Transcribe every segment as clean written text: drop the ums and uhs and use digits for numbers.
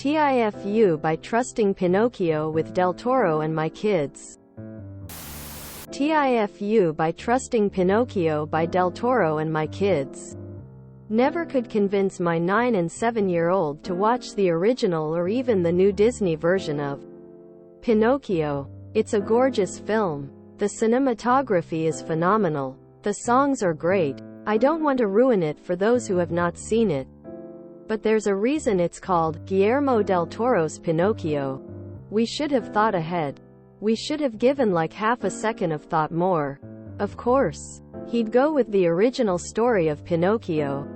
TIFU by trusting Pinocchio with Del Toro and my kids. TIFU by trusting Pinocchio by Del Toro and my kids. Never could convince my 9 and 7-year-old to watch the original or even the new Disney version of Pinocchio. It's a gorgeous film. The cinematography is phenomenal. The songs are great. I don't want to ruin it for those who have not seen it. But there's a reason it's called Guillermo del Toro's Pinocchio. We should have thought ahead. We should have given like half a second of thought more. Of course, he'd go with the original story of Pinocchio.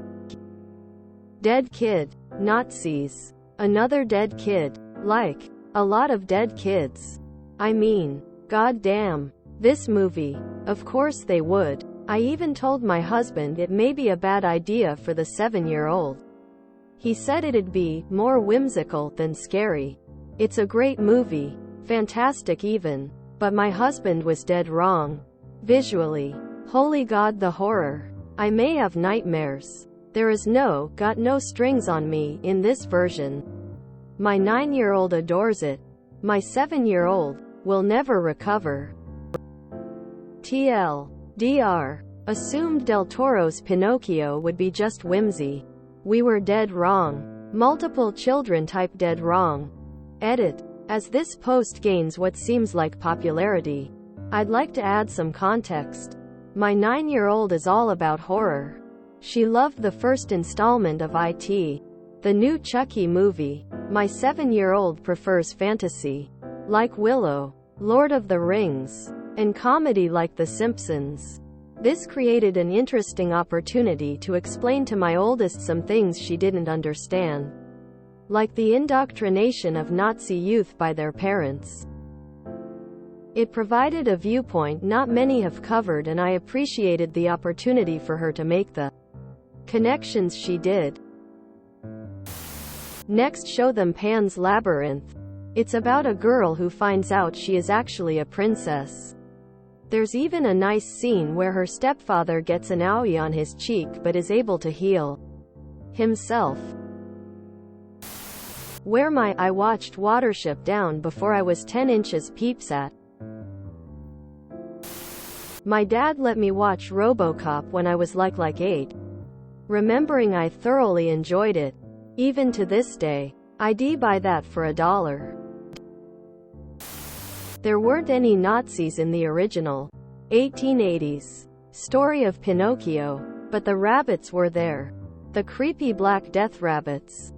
Dead kid. Nazis. Another dead kid. Like, a lot of dead kids. I mean, goddamn. This movie. Of course they would. I even told my husband it may be a bad idea for the 7-year-old. He said it'd be more whimsical than scary. It's a great movie. Fantastic even. But my husband was dead wrong. Visually. Holy God, the horror. I may have nightmares. There is got no strings on me in this version. My 9-year-old adores it. My 7-year-old will never recover. TLDR. Assumed Del Toro's Pinocchio would be just whimsy. We were dead wrong. Multiple children type dead wrong. Edit. As this post gains what seems like popularity, I'd like to add some context. My 9-year-old is all about horror. She loved the first installment of IT, the new Chucky movie. My 7-year-old prefers fantasy, like Willow, Lord of the Rings, and comedy like The Simpsons. This created an interesting opportunity to explain to my oldest some things she didn't understand, like the indoctrination of Nazi youth by their parents. It provided a viewpoint not many have covered, and I appreciated the opportunity for her to make the connections she did. Next, show them Pan's Labyrinth. It's about a girl who finds out she is actually a princess. There's even a nice scene where her stepfather gets an owie on his cheek but is able to heal himself. Where I watched Watership Down before I was 10 inches peeps at. My dad let me watch RoboCop when I was like 8. Remembering I thoroughly enjoyed it. Even to this day, I'd buy that for $1. There weren't any Nazis in the original 1880s story of Pinocchio, but the rabbits were there. The creepy Black Death rabbits.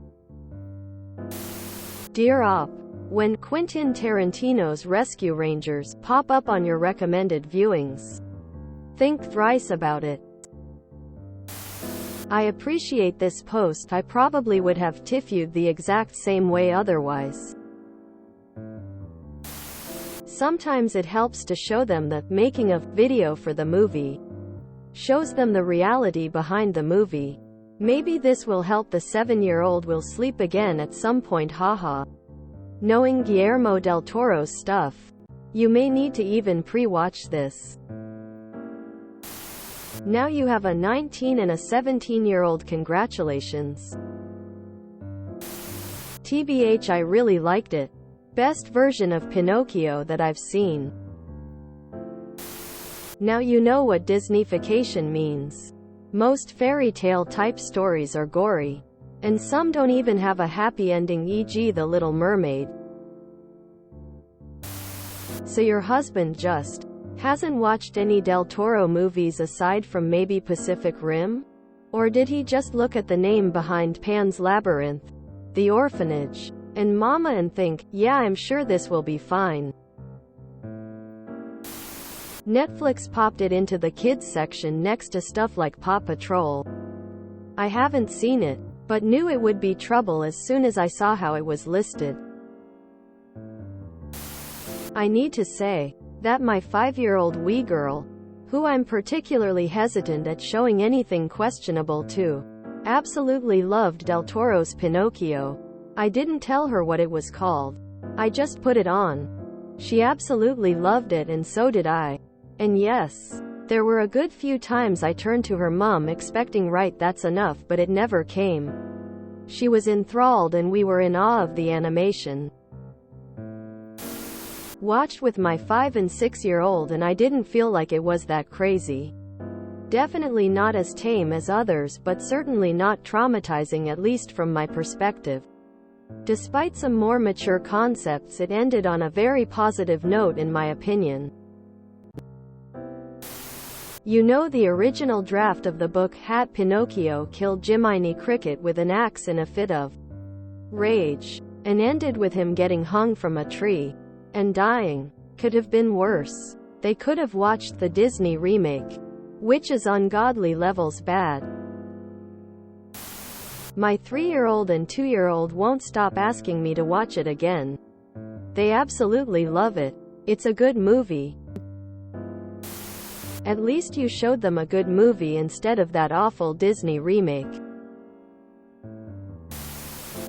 Dear Op. When Quentin Tarantino's Rescue Rangers pop up on your recommended viewings, think thrice about it. I appreciate this post. I probably would have TIFU'd the exact same way otherwise. Sometimes it helps to show them the making of video for the movie. Shows them the reality behind the movie. Maybe this will help the 7-year-old will sleep again at some point, haha. Knowing Guillermo del Toro's stuff, you may need to even pre-watch this. Now you have a 19 and a 17-year-old. Congratulations. TBH, I really liked it. Best version of Pinocchio that I've seen. Now you know what Disneyfication means. Most fairy tale type stories are gory. And some don't even have a happy ending, e.g. The Little Mermaid. So your husband just hasn't watched any Del Toro movies aside from maybe Pacific Rim? Or did he just look at the name behind Pan's Labyrinth, The Orphanage, and Mama and think, yeah, I'm sure this will be fine? Netflix popped it into the kids section next to stuff like Paw Patrol. I haven't seen it, but knew it would be trouble as soon as I saw how it was listed. I need to say that my 5-year-old wee girl, who I'm particularly hesitant at showing anything questionable to, absolutely loved Del Toro's Pinocchio. I didn't tell her what it was called. I just put it on. She absolutely loved it, and so did I. And yes, there were a good few times I turned to her mum expecting, right, that's enough, but it never came. She was enthralled and we were in awe of the animation. Watched with my 5 and 6-year-old and I didn't feel like it was that crazy. Definitely not as tame as others, but certainly not traumatizing, at least from my perspective. Despite some more mature concepts, it ended on a very positive note in my opinion. You know, the original draft of the book had Pinocchio killed Jiminy Cricket with an axe in a fit of rage, and ended with him getting hung from a tree and dying. Could have been worse. They could have watched the Disney remake, which is ungodly levels bad. My 3-year-old and 2-year-old won't stop asking me to watch it again. They absolutely love it. It's a good movie. At least you showed them a good movie instead of that awful Disney remake.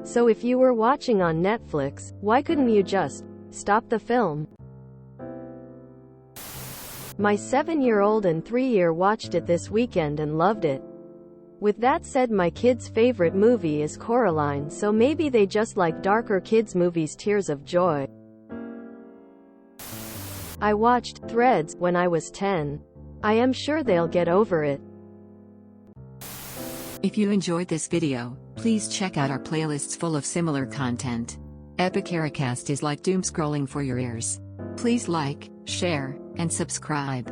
So if you were watching on Netflix, why couldn't you just stop the film? My 7-year-old and 3-year watched it this weekend and loved it. With that said, my kids' favorite movie is Coraline, so maybe they just like darker kids' movies. Tears of Joy. I watched Threads when I was 10. I am sure they'll get over it. If you enjoyed this video, please check out our playlists full of similar content. Epicaricast is like doom scrolling for your ears. Please like, share, and subscribe.